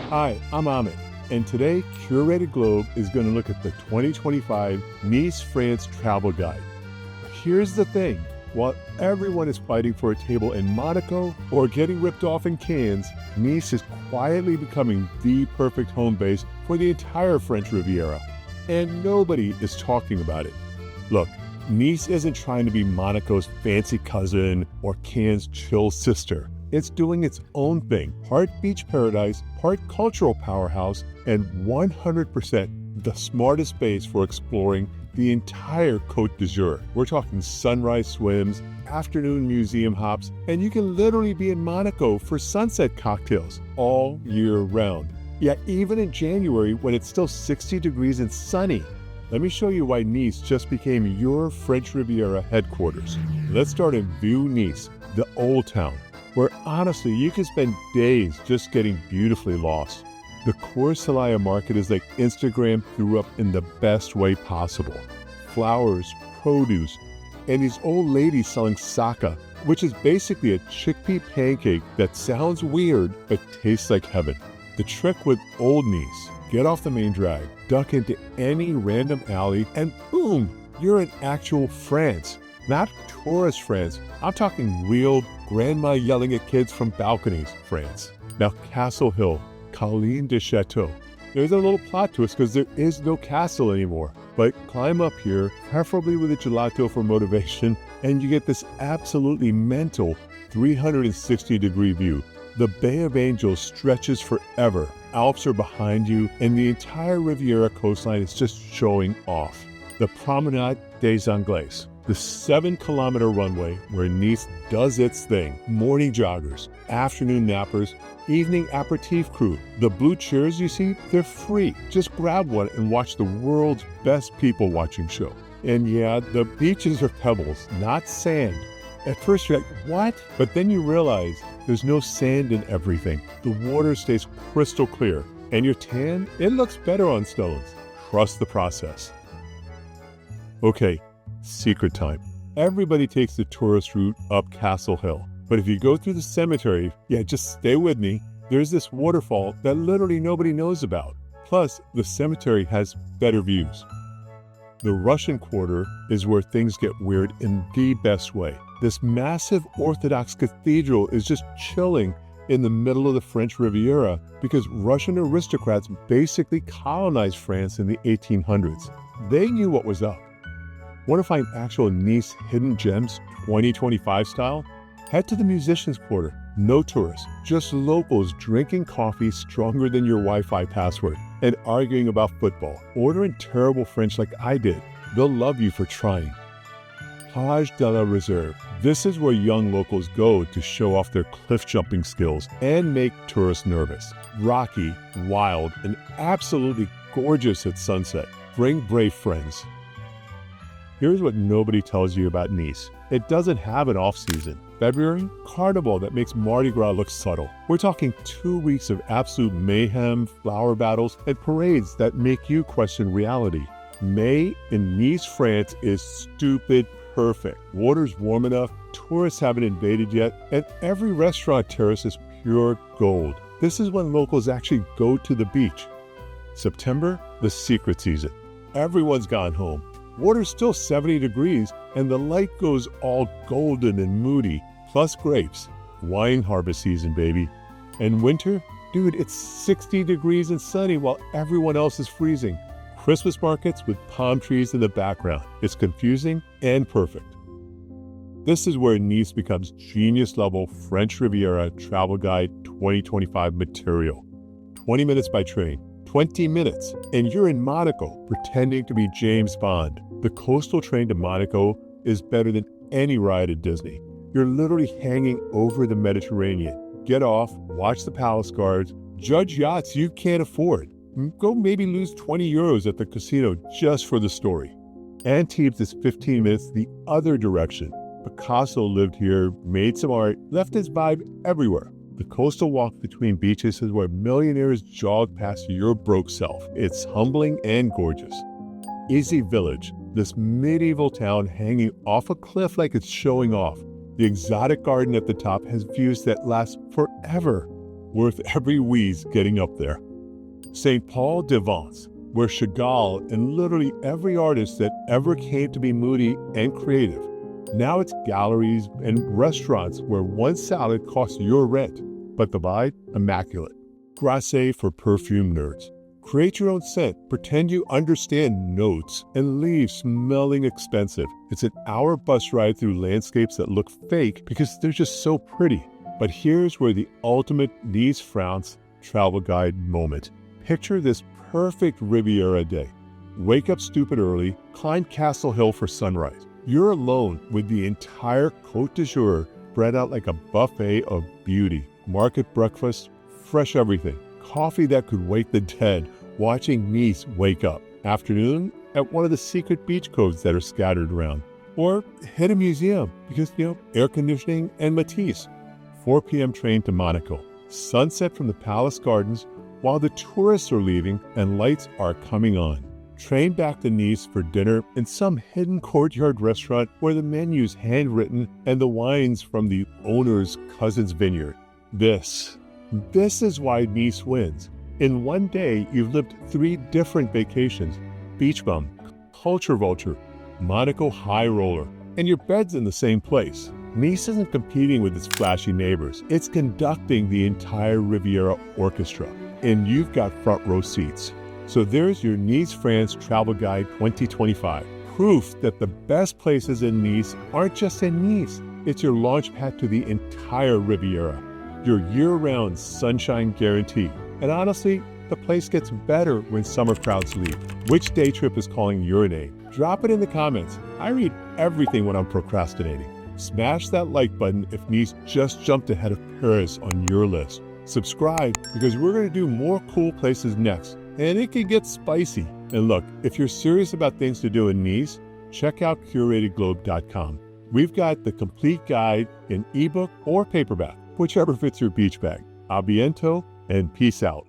Hi, I'm Amit, and today Curated Globe is going to look at the 2025 Nice, France Travel Guide. Here's the thing, while everyone is fighting for a table in Monaco or getting ripped off in Cannes, Nice is quietly becoming the perfect home base for the entire French Riviera, and nobody is talking about it. Look, Nice isn't trying to be Monaco's fancy cousin or Cannes' chill sister. It's doing its own thing, part beach paradise, part cultural powerhouse, and 100% the smartest base for exploring the entire Côte d'Azur. We're talking sunrise swims, afternoon museum hops, and you can literally be in Monaco for sunset cocktails all year round. Yeah, even in January when it's still 60 degrees and sunny. Let me show you why Nice just became your French Riviera headquarters. Let's start in Vieux Nice, the old town, where honestly you can spend days just getting beautifully lost. The Cours market is like Instagram threw up in the best way possible. Flowers, produce, and these old ladies selling saka, which is basically a chickpea pancake that sounds weird but tastes like heaven. The trick with Old Nice, get off the main drag, duck into any random alley, and boom, you're in actual France. Not tourist France, I'm talking real grandma yelling at kids from balconies France. Now Castle Hill, Colline de Chateau. There's a little plot twist because there is no castle anymore, but climb up here, preferably with a gelato for motivation, and you get this absolutely mental 360-degree view. The Bay of Angels stretches forever, Alps are behind you, and the entire Riviera coastline is just showing off. The Promenade des Anglais, the 7-kilometer runway where Nice does its thing. Morning joggers, afternoon nappers, evening aperitif crew. The blue chairs you see, they're free. Just grab one and watch the world's best people watching show. And yeah, the beaches are pebbles, not sand. At first you're like, what? But then you realize there's no sand in everything. The water stays crystal clear. And your tan, it looks better on stones. Trust the process. Okay, secret time. Everybody takes the tourist route up Castle Hill. But if you go through the cemetery, yeah, just stay with me, there's this waterfall that literally nobody knows about. Plus, the cemetery has better views. The Russian Quarter is where things get weird in the best way. This massive Orthodox cathedral is just chilling in the middle of the French Riviera because Russian aristocrats basically colonized France in the 1800s. They knew what was up. Want to find actual Nice hidden gems 2025 style? Head to the Musicians Quarter. No tourists, just locals drinking coffee stronger than your Wi-Fi password and arguing about football. Order in terrible French like I did. They'll love you for trying. Plage de la Réserve. This is where young locals go to show off their cliff jumping skills and make tourists nervous. Rocky, wild, and absolutely gorgeous at sunset. Bring brave friends. Here's what nobody tells you about Nice. It doesn't have an off-season. February, carnival that makes Mardi Gras look subtle. We're talking 2 weeks of absolute mayhem, flower battles, and parades that make you question reality. May in Nice, France is stupid perfect. Water's warm enough, tourists haven't invaded yet, and every restaurant terrace is pure gold. This is when locals actually go to the beach. September, the secret season. Everyone's gone home. Water's still 70 degrees and the light goes all golden and moody, plus grapes. Wine harvest season, baby. And winter? Dude, it's 60 degrees and sunny while everyone else is freezing. Christmas markets with palm trees in the background. It's confusing and perfect. This is where Nice becomes genius-level French Riviera Travel Guide 2025 material. 20 minutes by train. 20 minutes, and you're in Monaco, pretending to be James Bond. The coastal train to Monaco is better than any ride at Disney. You're literally hanging over the Mediterranean. Get off, watch the palace guards, judge yachts you can't afford. Go maybe lose 20 euros at the casino just for the story. Antibes is 15 minutes the other direction. Picasso lived here, made some art, left his vibe everywhere. The coastal walk between beaches is where millionaires jog past your broke self. It's humbling and gorgeous. Easy Village, this medieval town hanging off a cliff like it's showing off. The exotic garden at the top has views that last forever. worth every wheeze getting up there. Saint-Paul-de-Vence, where Chagall and literally every artist that ever came to be moody and creative. Now it's galleries and restaurants where one salad costs your rent, but the vibe, immaculate. Grasse for perfume nerds. Create your own scent, pretend you understand notes, and leave smelling expensive. It's an hour bus ride through landscapes that look fake because they're just so pretty. But here's where the ultimate Nice, France travel guide moment. Picture this perfect Riviera day. Wake up stupid early, climb Castle Hill for sunrise. You're alone with the entire Côte d'Azur spread out like a buffet of beauty. Market breakfast, fresh everything. Coffee that could wake the dead, watching Nice wake up. Afternoon at one of the secret beach coves that are scattered around. Or hit a museum because, air conditioning and Matisse. 4 p.m. train to Monaco. Sunset from the Palace Gardens while the tourists are leaving and lights are coming on. Train back to Nice for dinner in some hidden courtyard restaurant where the menu's handwritten and the wine's from the owner's cousin's vineyard. This is why Nice wins. In one day, you've lived 3 different vacations. Beach bum, culture vulture, Monaco high roller, and your bed's in the same place. Nice isn't competing with its flashy neighbors. It's conducting the entire Riviera orchestra, and you've got front row seats. So there's your Nice, France Travel Guide 2025. Proof that the best places in Nice aren't just in Nice. It's your launch pad to the entire Riviera. Your year-round sunshine guarantee. And honestly, the place gets better when summer crowds leave. Which day trip is calling your name? Drop it in the comments. I read everything when I'm procrastinating. Smash that like button if Nice just jumped ahead of Paris on your list. Subscribe because we're going to do more cool places next, and it can get spicy. And look, if you're serious about things to do in Nice, check out curatedglobe.com. We've got the complete guide in ebook or paperback, whichever fits your beach bag. A bientôt and peace out.